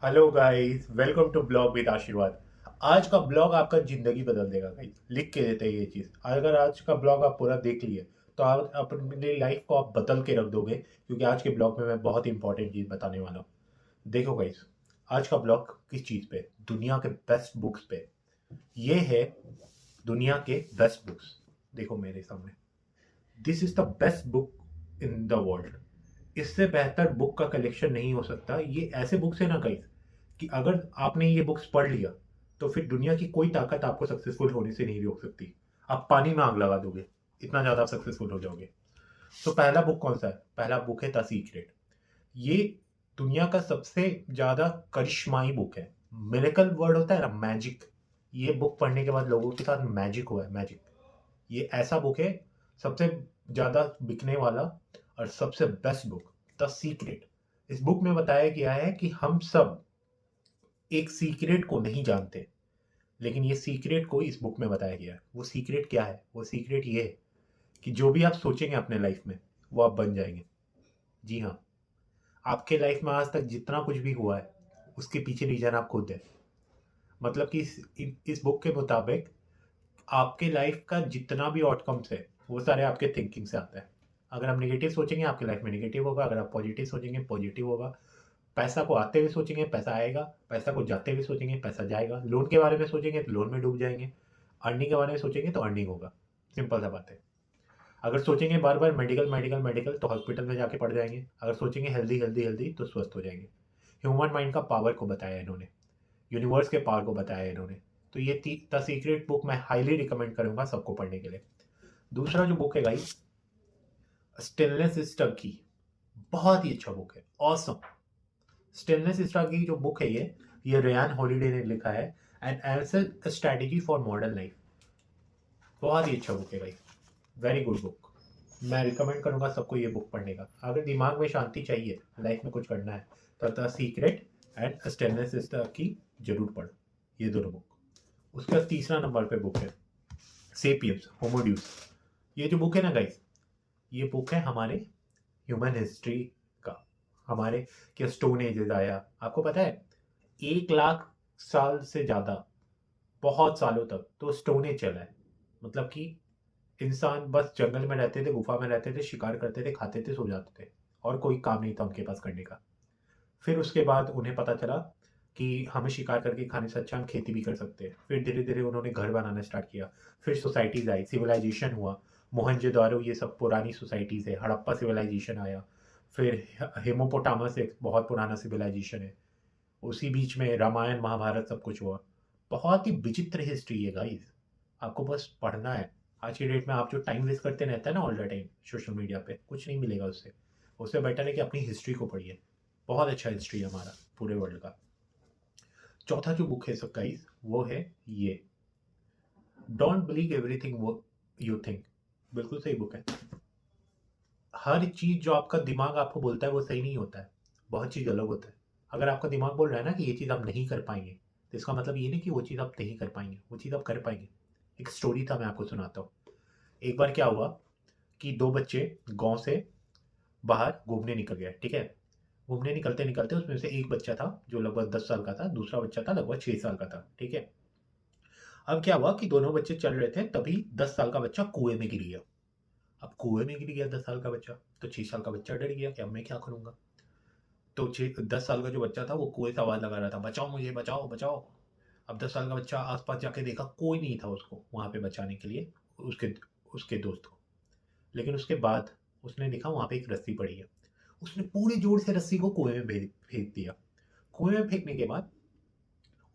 Hello guys, welcome to blog with Ashirwad. आज का blog आपका जिंदगी बदल देगा गाइस। लिख के देते हैं ये चीज़। अगर आज का ब्लॉग आप पूरा देख लिए तो आप अपनी लाइफ को आप बदल के रख दोगे, क्योंकि आज के ब्लॉग में मैं बहुत इंपॉर्टेंट चीज़ बताने वाला हूँ। देखो गाइस, आज का ब्लॉग किस चीज़ पे? दुनिया के बेस्ट बुक्स पे। ये है दुनिया के बेस्ट बुक्स। देखो मेरे सामने, this is the best book in the world. इससे बेहतर बुक का कलेक्शन नहीं हो सकता। ये ऐसे बुक्स है ना गाइस, कि अगर आपने ये बुक्स पढ़ लिया तो फिर दुनिया की कोई ताकत आपको सक्सेसफुल होने से नहीं रोक सकती। आप पानी में आग लगा दोगे, इतना ज़्यादा आप सक्सेसफुल हो जाओगे। तो पहला बुक कौन सा है? पहला बुक है द सीक्रेट। ये दुनिया का सबसे ज़्यादा करिश्माई बुक है। मिरेकल वर्ड होता है ना, मैजिक। ये बुक पढ़ने के बाद लोगों के साथ मैजिक हुआ है, मैजिक। ये ऐसा बुक है, सबसे ज़्यादा बिकने वाला और सबसे बेस्ट बुक, द सीक्रेट। इस बुक में बताया गया है कि हम सब एक सीक्रेट को नहीं जानते, लेकिन ये सीक्रेट को इस बुक में बताया गया है। वो सीक्रेट क्या है? वो सीक्रेट ये है कि जो भी आप सोचेंगे अपने लाइफ में, वो आप बन जाएंगे। जी हाँ, आपके लाइफ में आज तक जितना कुछ भी हुआ है, उसके पीछे रीजन आप खुद है। मतलब कि इस बुक के मुताबिक आपके लाइफ का जितना भी आउटकम्स है, वो सारे आपके थिंकिंग से आता है। अगर आप नेगेटिव सोचेंगे, आपके लाइफ में नेगेटिव होगा। अगर आप पॉजिटिव सोचेंगे, पॉजिटिव होगा। पैसा को आते हुए सोचेंगे, पैसा आएगा। पैसा को जाते हुए सोचेंगे, पैसा जाएगा। लोन के बारे में सोचेंगे तो लोन में डूब जाएंगे। अर्निंग के बारे में सोचेंगे तो अर्निंग होगा। सिंपल सा बात है। अगर सोचेंगे बार बार मेडिकल मेडिकल मेडिकल, तो हॉस्पिटल में जाके पड़ जाएंगे। अगर सोचेंगे हेल्दी हेल्दी हेल्दी, तो स्वस्थ हो जाएंगे। ह्यूमन माइंड का पावर को बताया इन्होंने, यूनिवर्स के पावर को बताया इन्होंने। तो ये द सीक्रेट बुक मैं हाईली रिकमेंड करूंगा सबको पढ़ने के लिए। दूसरा जो बुक है गाइस, स्टिलनेस इज की। बहुत ही अच्छा बुक है, ऑसम। स्टिलनेस इज की जो बुक है, ये रेयान हॉलिडे ने लिखा है। And answer strategy for modern life. बहुत ही अच्छा बुक है गाइस, वेरी गुड बुक। मैं रिकमेंड करूंगा सबको ये बुक पढ़ने का। अगर दिमाग में शांति चाहिए, लाइफ में कुछ करना है, तो the secret and stillness is की जरूर पढ़ो, ये दोनों बुक। उसका तीसरा नंबर पे बुक है सेपियंस होमोड्यूस। ये जो बुक है ना गाइस, ये बुक है हमारे ह्यूमन हिस्ट्री का। हमारे क्या स्टोन एजेस आया, आपको पता है? 1 लाख साल से ज़्यादा, बहुत सालों तक तो स्टोन एज चला है। मतलब कि इंसान बस जंगल में रहते थे, गुफा में रहते थे, शिकार करते थे, खाते थे, सो जाते थे, और कोई काम नहीं था उनके पास करने का। फिर उसके बाद उन्हें पता चला कि हमें शिकार करके खाने से अच्छा हम खेती भी कर सकते हैं। फिर धीरे धीरे उन्होंने घर बनाना स्टार्ट किया। फिर सोसाइटीज़ आई, सिविलाइजेशन हुआ। मोहनजोदारो, ये सब पुरानी सोसाइटीज़ है। हड़प्पा सिविलाइजेशन आया। फिर हेमोपोटामस एक बहुत पुराना सिविलाइजेशन है। उसी बीच में रामायण महाभारत सब कुछ हुआ। बहुत ही विचित्र हिस्ट्री है गाइस। आपको बस पढ़ना है। आज की डेट में आप जो टाइम वेस्ट करते रहते हैं ना all the time social media पे, कुछ नहीं मिलेगा उससे। उससे बेटर है कि अपनी हिस्ट्री को पढ़िए। बहुत अच्छा हिस्ट्री है हमारा, पूरे वर्ल्ड का। चौथा जो बुक है सब गाइस, वो है ये, डोंट बिलीव एवरीथिंग वो यू थिंक। बिल्कुल सही बुक है। हर चीज़ जो आपका दिमाग आपको बोलता है वो सही नहीं होता है। बहुत चीज़ अलग होता है। अगर आपका दिमाग बोल रहा है ना कि ये चीज़ आप नहीं कर पाएंगे, तो इसका मतलब ये नहीं कि वो चीज़ आप नहीं कर पाएंगे, वो चीज़ आप कर पाएंगे। एक स्टोरी था, मैं आपको सुनाता हूँ। एक बार क्या हुआ कि दो बच्चे गांव से बाहर घूमने निकल गए, ठीक है। घूमने निकलते निकलते उसमें से एक बच्चा था जो लगभग 10 साल का था, दूसरा बच्चा था लगभग 6 साल का था, ठीक है। अब क्या हुआ कि दोनों बच्चे चल रहे थे, तभी 10 साल का बच्चा कुएं में गिर गया। अब कुएं में गिर गया 10 साल का बच्चा, तो 6 साल का बच्चा डर गया कि अब मैं क्या करूंगा। तो 10 साल का जो बच्चा था वो कुएं से आवाज लगा रहा था, बचाओ मुझे, बचाओ बचाओ। अब 10 साल का बच्चा आसपास जाके देखा, कोई नहीं था उसको वहां पे बचाने के लिए, उसके उसके दोस्त को। लेकिन उसके बाद उसने देखा वहां पे एक रस्सी पड़ी है। उसने पूरे जोर से रस्सी को कुएं में फेंक दिया। कुएं में फेंकने के बाद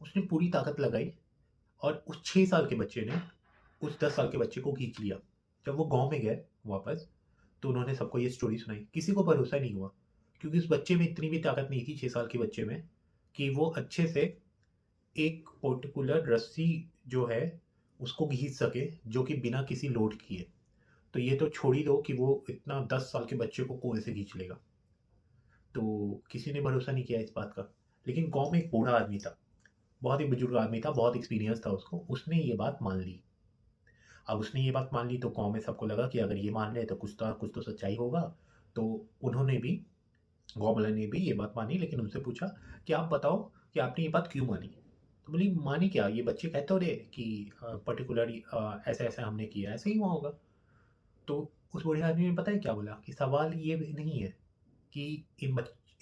उसने पूरी ताकत लगाई, और उस 6 साल के बच्चे ने उस 10 साल के बच्चे को खींच लिया। जब वो गांव में गए वापस, तो उन्होंने सबको ये स्टोरी सुनाई। किसी को भरोसा नहीं हुआ, क्योंकि उस बच्चे में इतनी भी ताकत नहीं थी, 6 साल के बच्चे में, कि वो अच्छे से एक पर्टिकुलर रस्सी जो है उसको खींच सके, जो कि बिना किसी लोड किए। तो ये तो छोड़ ही दो कि वो इतना 10 साल के बच्चे को कुएं से खींच लेगा। तो किसी ने भरोसा नहीं किया इस बात का। लेकिन गांव में एक बूढ़ा आदमी था, बहुत ही बुजुर्ग आदमी था, बहुत एक्सपीरियंस था उसको। उसने ये बात मान ली। अब उसने ये बात मान ली तो गांव में सबको लगा कि अगर ये मान ले तो कुछ तो सच्चाई होगा। तो उन्होंने भी गौमला ने भी ये बात मानी, लेकिन उनसे पूछा कि आप बताओ कि आपने ये बात क्यों मानी। तो बोली मानी क्या, ये बच्चे कहते हो रहे कि पर्टिकुलरली ऐसा ऐसा हमने किया, ऐसे ही हुआ होगा। तो उस बूढ़े आदमी ने पता है क्या बोला कि सवाल ये भी नहीं है कि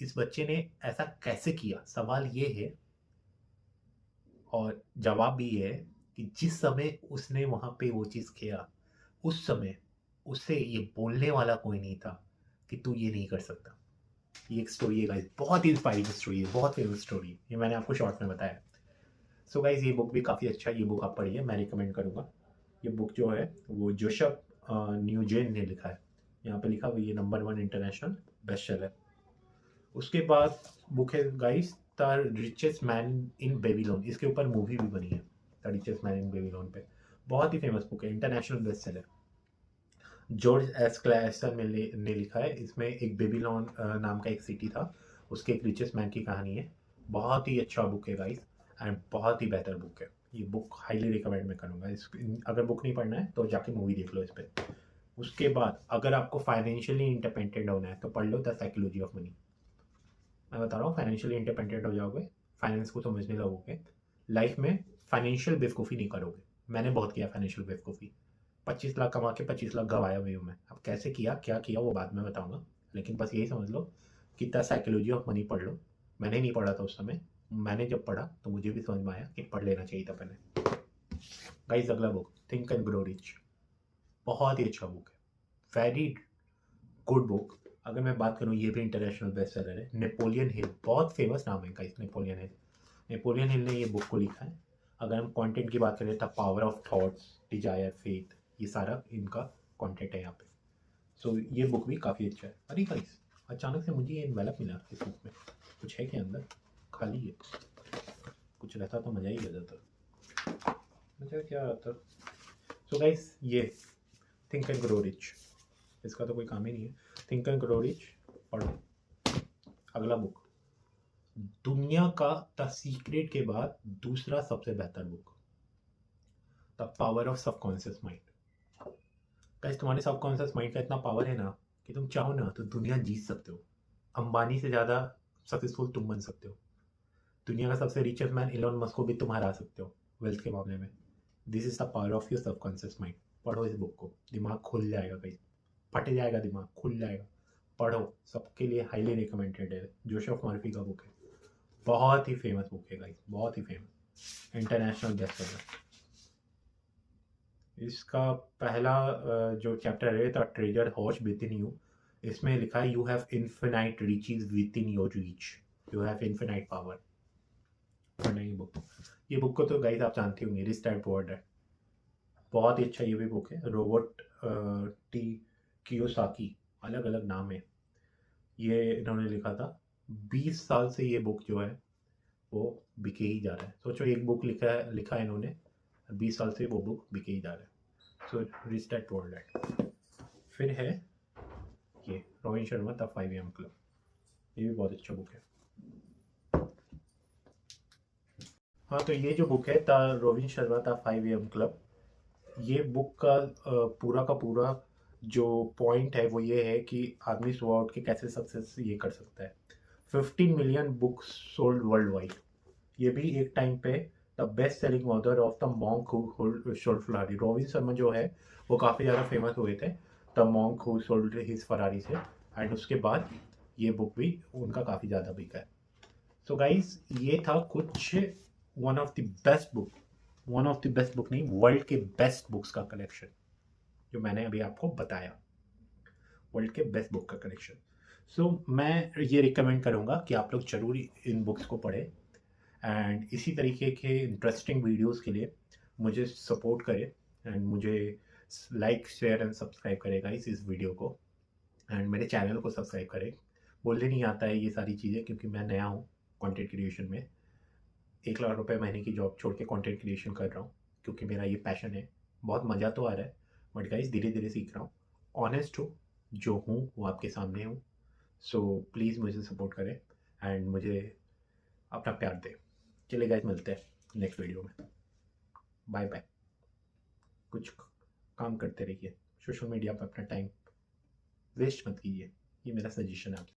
इस बच्चे ने ऐसा कैसे किया, सवाल ये है और जवाब भी ये है कि जिस समय उसने वहां पे वो चीज़ किया, उस समय उससे ये बोलने वाला कोई नहीं था कि तू ये नहीं कर सकता। ये एक स्टोरी है गाइस, बहुत ही इंस्पायरिंग स्टोरी है, बहुत फेमस स्टोरी है, ये मैंने आपको शॉर्ट में बताया। सो गाइस ये बुक भी काफ़ी अच्छा, ये बुक आप पढ़िए, मैं रिकमेंड करूँगा। ये बुक जो है वो जोशफ न्यूजेन ने लिखा है। यहाँ पे लिखा हुआ ये नंबर 1 इंटरनेशनल बेस्ट सेलर। उसके बाद बुक है guys the richest man in Babylon, इसके ऊपर मूवी भी बनी है, the richest man in Babylon पे। बहुत ही फेमस बुक है, international best seller. George S Clason ने लिखा है। इसमें एक बेबीलोन नाम का एक सिटी था, उसके एक रिचेस्ट मैन की कहानी है। बहुत ही अच्छा बुक है गाइस, एंड बहुत ही बेहतर बुक है। ये बुक हाईली रिकमेंड मैं करूँगा। इस अगर बुक नहीं पढ़ना है तो जाके मूवी देख लो इस पर। उसके बाद अगर आपको फाइनेंशियली इंडिपेंडेंट होना है तो पढ़ लो द साइकोलॉजी ऑफ मनी। मैं बता रहा हूँ, फाइनेंशियली इंडिपेंडेंट हो जाओगे, फाइनेंस को समझने लगोगे, लाइफ में फाइनेंशियल बेवकूफ़ी नहीं करोगे। मैंने बहुत किया फाइनेंशियल बेवकूफ़ी, 25 लाख कमा के 25 लाख गवाया हुई हूँ मैं। अब कैसे किया, क्या किया, वो बाद में बताऊंगा, लेकिन बस यही समझ लो कि द साइकोलॉजी ऑफ मनी पढ़ लो। मैंने नहीं पढ़ा था उस समय, मैंने जब पढ़ा तो मुझे भी समझ में आया कि पढ़ लेना चाहिए था पहले। गाइस अगला book think and grow rich, बहुत ही अच्छा बुक है, वेरी गुड बुक। अगर मैं बात करूँ, ये भी इंटरनेशनल बेस्ट सेलर है। नेपोलियन हिल, बहुत फेमस नाम है guys, Napoleon Hill. Napoleon Hill ने ये बुक को लिखा है। अगर हम कंटेंट की बात करें तो power of thoughts, desire, faith, ये सारा इनका कंटेंट है यहाँ पे। सो ये बुक भी काफ़ी अच्छा है। अरे गाइस अचानक से मुझे ये एनवेलप मिला इस बुक में, कुछ है क्या अंदर, खाली है, कुछ रहता तो मज़ा ही आ जाता, मज़ा क्या आता। सो गाइस ये थिंक एंड ग्रो रिच, इसका तो कोई काम ही नहीं है। थिंक एंड ग्रो रिच पढ़ो। अगला बुक दुनिया का द सीक्रेट के बाद दूसरा सबसे बेहतर book, the power of subconscious mind. Guys तुम्हारे सबकॉन्शियस माइंड का इतना पावर है ना कि तुम चाहो ना तो दुनिया जीत सकते हो। अंबानी से ज़्यादा सक्सेसफुल तुम बन सकते हो। दुनिया का सबसे रिचेस्ट मैन इलॉन मस्क को भी तुम हरा सकते हो वेल्थ के मामले में। This is the power of your subconscious mind. पढ़ो इस बुक को, दिमाग खुल जाएगा गाइस, फट जाएगा दिमाग, खुल जाएगा। पढ़ो, सबके लिए हाईली रिकमेंडेड है। जोसेफ मर्फी का बुक है, बहुत ही फेमस बुक है गाइस, बहुत ही फेमस, इंटरनेशनल बेस्ट सेलर। इसका पहला जो चैप्टर है the treasure house within you, इसमें लिखा है you have infinite riches within your reach, you have infinite power. पढ़ना ये बुक, ये बुक को तो गाइस आप जानते होंगे, रिच डैड पुअर डैड, बहुत ही अच्छा ये भी बुक है। रोबोट टी कियोसाकी, अलग अलग नाम है, ये इन्होंने लिखा था। 20 साल से ये बुक जो है वो बिके ही जा रहा है। सोचो एक बुक लिखा है इन्होंने, 20 साल से वो बुक बिके ही जा रहा है। So rich dad poor dad. फिर है ये Rohit Sharma the 5 AM club, ये भी बहुत अच्छा बुक है। हाँ तो ये जो बुक है the Rohit Sharma the 5 AM club, ये बुक का पूरा का पूरा जो पॉइंट है वो ये है कि आदमी सुबह उठ के कैसे सक्सेस ये कर सकता है। 15 million books sold world wide, ये भी एक टाइम पे the best selling author of the monk who sold Ferrari. Rohit Sharma जो है वो काफ़ी ज़्यादा फेमस हुए थे the monk who sold his Ferrari से, एंड उसके बाद ये बुक भी उनका काफ़ी ज़्यादा बिका है। सो गाइस ये था कुछ one of the best book, one of the best book नहीं, वर्ल्ड के बेस्ट बुक्स का कलेक्शन जो मैंने अभी आपको बताया, वर्ल्ड के बेस्ट बुक का कलेक्शन। सो मैं ये रिकमेंड करूँगा कि आप लोग ज़रूर इन बुक्स को पढ़ें, एंड इसी तरीके के इंटरेस्टिंग वीडियोस के लिए मुझे सपोर्ट करें, एंड मुझे लाइक शेयर एंड सब्सक्राइब करेगा इस वीडियो को, एंड मेरे चैनल को सब्सक्राइब करें। बोलने नहीं आता है ये सारी चीज़ें क्योंकि मैं नया हूँ कंटेंट क्रिएशन में, 1 लाख रुपए महीने की जॉब छोड़ के कंटेंट क्रिएशन कर रहा हूँ क्योंकि मेरा ये पैशन है। बहुत मज़ा तो आ रहा है, बट गाइस धीरे धीरे सीख रहा हूँ। ऑनेस्ट हो, जो हूँ वो आपके सामने हूँ। सो प्लीज़ मुझे सपोर्ट करें एंड मुझे अपना प्यार दें। चलिए गाइस मिलते हैं नेक्स्ट वीडियो में, बाय बाय। कुछ काम करते रहिए, सोशल मीडिया पर अपना टाइम वेस्ट मत कीजिए, ये मेरा सजेशन है आपसे।